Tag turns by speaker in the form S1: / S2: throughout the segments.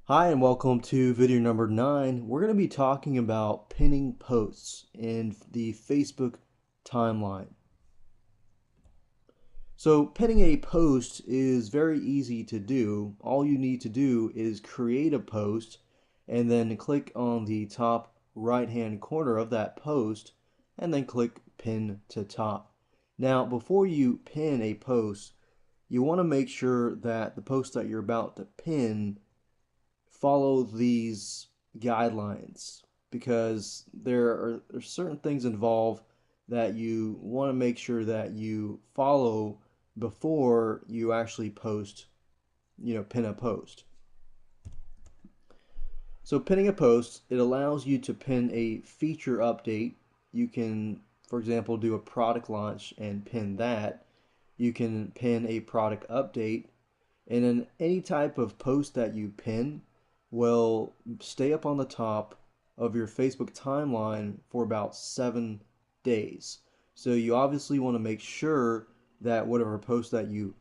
S1: Hi and welcome to video number 9. We're going to be talking about pinning posts in the Facebook timeline. So pinning a post is very easy to do. All you need to do is create a post and then click on the top right hand corner of that post and then click pin to top. Now before you pin a post, you want to make sure that the post that you're about to pin follow these guidelines because there are certain things involved that you want to make sure that you follow before you actually post, pin a post. So pinning a post, it allows you to pin a feature update. You can, for example, do a product launch and pin that. You can pin a product update, and then any type of post that you pin will stay up on the top of your Facebook timeline for about 7 days. So you obviously want to make sure that whatever post that you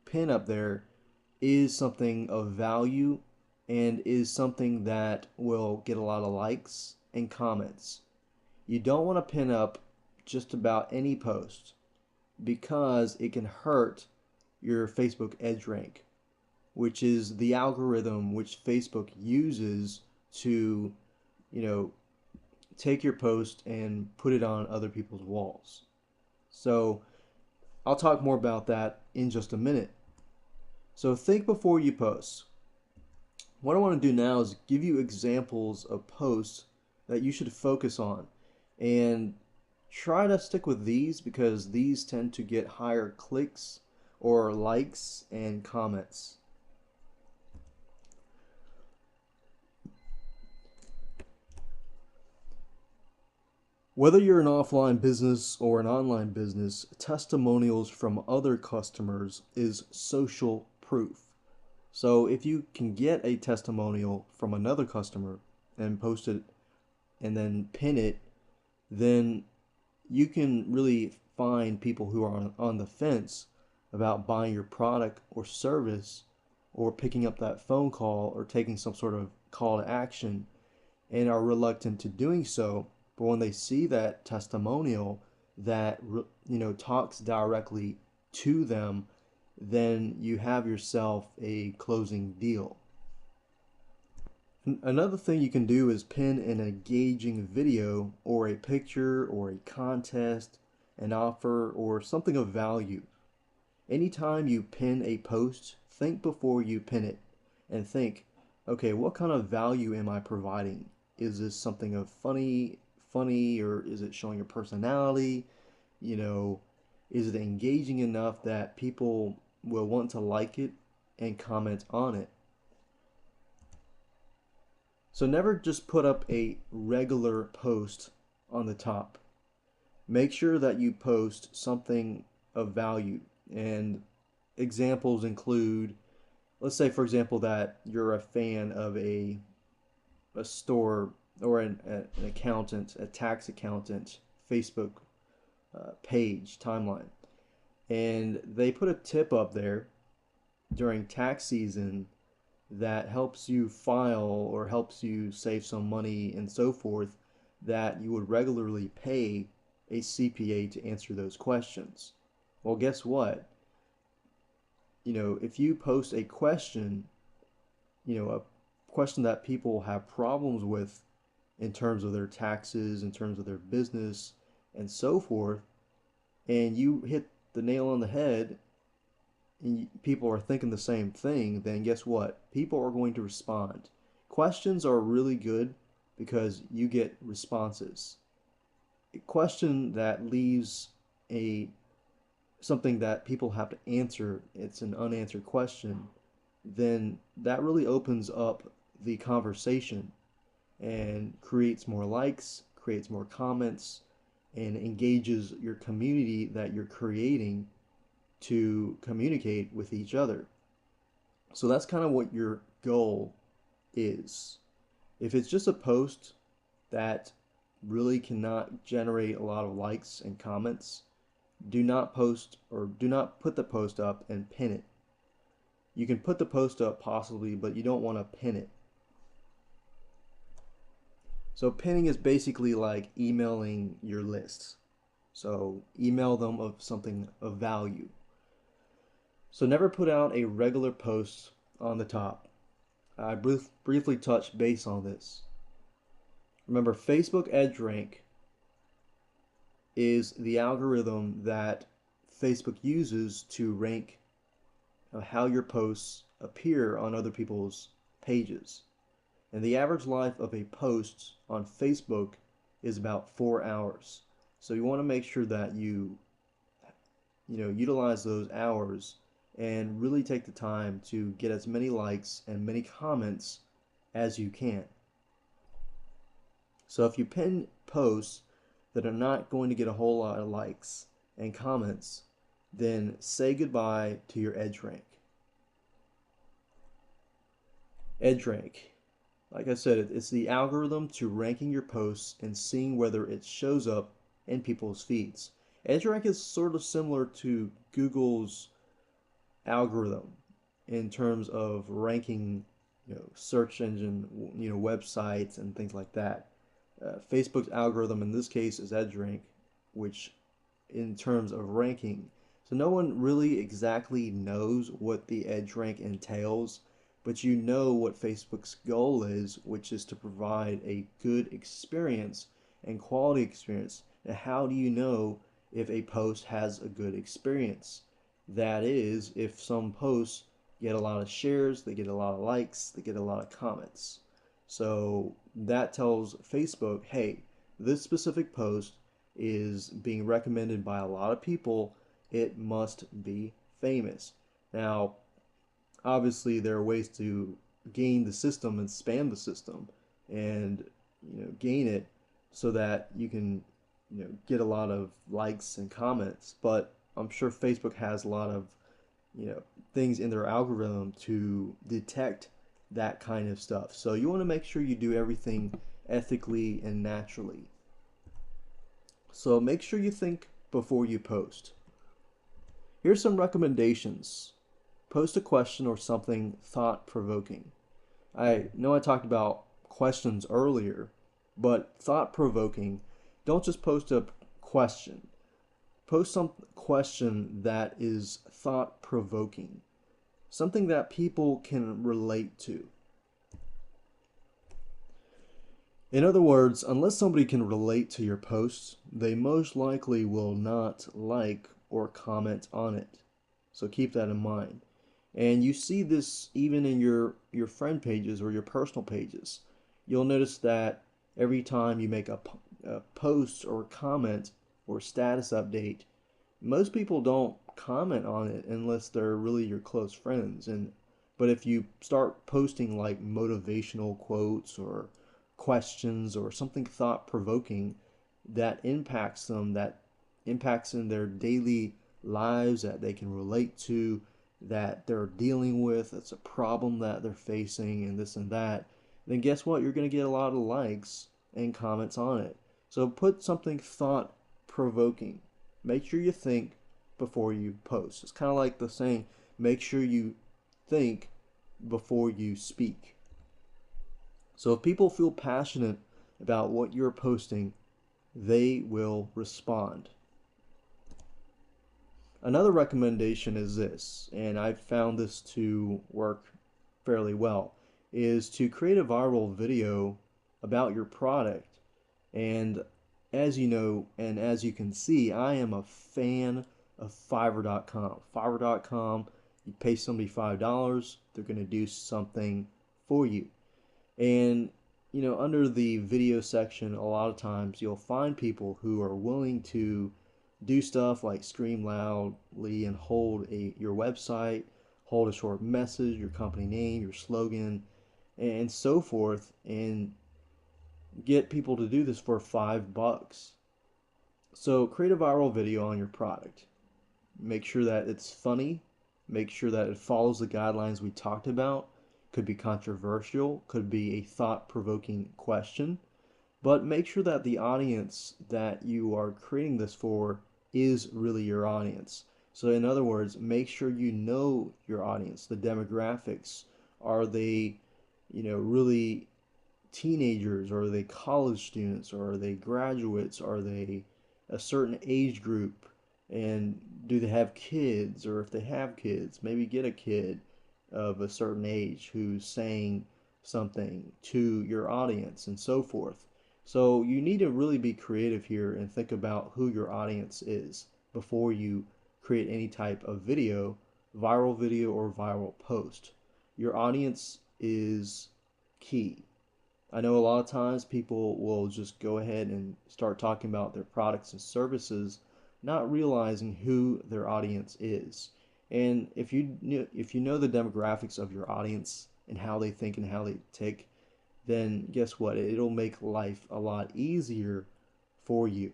S1: pin up there is something of value and is something that will get a lot of likes and comments. You don't want to pin up just about any post because it can hurt your Facebook Edge rank, which is the algorithm which Facebook uses to, you know, take your post and put it on other people's walls. So I'll talk more about that in just a minute. So think before you post. What I want to do now is give you examples of posts that you should focus on and try to stick with these because these tend to get higher clicks or likes and comments. Whether you're an offline business or an online business, testimonials from other customers is social proof. So if you can get a testimonial from another customer and post it and then pin it, then you can really find people who are on the fence about buying your product or service or picking up that phone call or taking some sort of call to action and are reluctant to doing so. But when they see that testimonial that talks directly to them, then you have yourself a closing deal. Another thing you can do is pin an engaging video or a picture or a contest, an offer, or something of value. Anytime you pin a post, think before you pin it and think, okay, what kind of value am I providing? Is this something of funny, or is it showing your personality? You know, is it engaging enough that people will want to like it and comment on it? So never just put up a regular post on the top. Make sure that you post something of value. And examples include, let's say, for example, that you're a fan of a store or an accountant, a tax accountant Facebook page timeline. And they put a tip up there during tax season that helps you file or helps you save some money and so forth, that you would regularly pay a CPA to answer those questions. Well, guess what? If you post a question, a question that people have problems with in terms of their taxes, in terms of their business, and so forth, and you hit the nail on the head and people are thinking the same thing, then guess what? People are going to respond. Questions are really good because you get responses. A question that leaves a something that people have to answer, it's an unanswered question, then that really opens up the conversation and creates more likes, creates more comments, and engages your community that you're creating to communicate with each other. So that's kind of what your goal is. If it's just a post that really cannot generate a lot of likes and comments, do not post or do not put the post up and pin it. You can put the post up possibly, but you don't want to pin it. So pinning is basically like emailing your lists. So email them of something of value. So never put out a regular post on the top. I briefly touched base on this. Remember, Facebook EdgeRank is the algorithm that Facebook uses to rank how your posts appear on other people's pages. And the average life of a post on Facebook is about 4 hours. So you want to make sure that you utilize those hours and really take the time to get as many likes and many comments as you can. So if you pin posts that are not going to get a whole lot of likes and comments, then say goodbye to your EdgeRank. EdgeRank, like I said, it's the algorithm to ranking your posts and seeing whether it shows up in people's feeds. EdgeRank is sort of similar to Google's algorithm in terms of ranking, search engine, websites and things like that. Facebook's algorithm in this case is EdgeRank, which in terms of ranking. So no one really exactly knows what the EdgeRank entails, but you know what Facebook's goal is, which is to provide a good experience and quality experience. And how do you know if a post has a good experience? That is, if some posts get a lot of shares, they get a lot of likes, they get a lot of comments. So that tells Facebook, hey, this specific post is being recommended by a lot of people. It must be famous. Now, obviously, there are ways to game the system and spam the system and gain it so that you can get a lot of likes and comments. But I'm sure Facebook has a lot of things in their algorithm to detect that kind of stuff. So you want to make sure you do everything ethically and naturally. So make sure you think before you post. Here's some recommendations. Post a question or something thought-provoking. I know I talked about questions earlier, but thought-provoking, don't just post a question. Post some question that is thought-provoking. Something that people can relate to. In other words, unless somebody can relate to your posts, they most likely will not like or comment on it. So keep that in mind. And you see this even in your friend pages or your personal pages. You'll notice that every time you make a post or comment or status update, most people don't comment on it unless they're really your close friends. But if you start posting like motivational quotes or questions or something thought-provoking that impacts them, that impacts in their daily lives that they can relate to, that they're dealing with, it's a problem that they're facing and this and that, then guess what? You're going to get a lot of likes and comments on it. So put something thought-provoking. Make sure you think before you post. It's kind of like the saying, make sure you think before you speak. So if people feel passionate about what you're posting, they will respond. Another recommendation is this, and I've found this to work fairly well, is to create a viral video about your product. And as you know, and as you can see, I am a fan of Fiverr.com. Fiverr.com, you pay somebody $5, they're going to do something for you. And under the video section, a lot of times you'll find people who are willing to do stuff like scream loudly and hold your website, hold a short message, your company name, your slogan, and so forth, and get people to do this for $5. So create a viral video on your product. Make sure that it's funny. Make sure that it follows the guidelines we talked about. Could be controversial, could be a thought-provoking question, but make sure that the audience that you are creating this for is really your audience. So in other words, make sure you know your audience, the demographics. Are they, really teenagers, or are they college students, or are they graduates, are they a certain age group, and do they have kids, or if they have kids, maybe get a kid of a certain age who's saying something to your audience and so forth. So you need to really be creative here and think about who your audience is before you create any type of viral video or viral post. Your audience is key. I know a lot of times people will just go ahead and start talking about their products and services, not realizing who their audience is. And if you know the demographics of your audience and how they think and how they tick, then guess what? It'll make life a lot easier for you.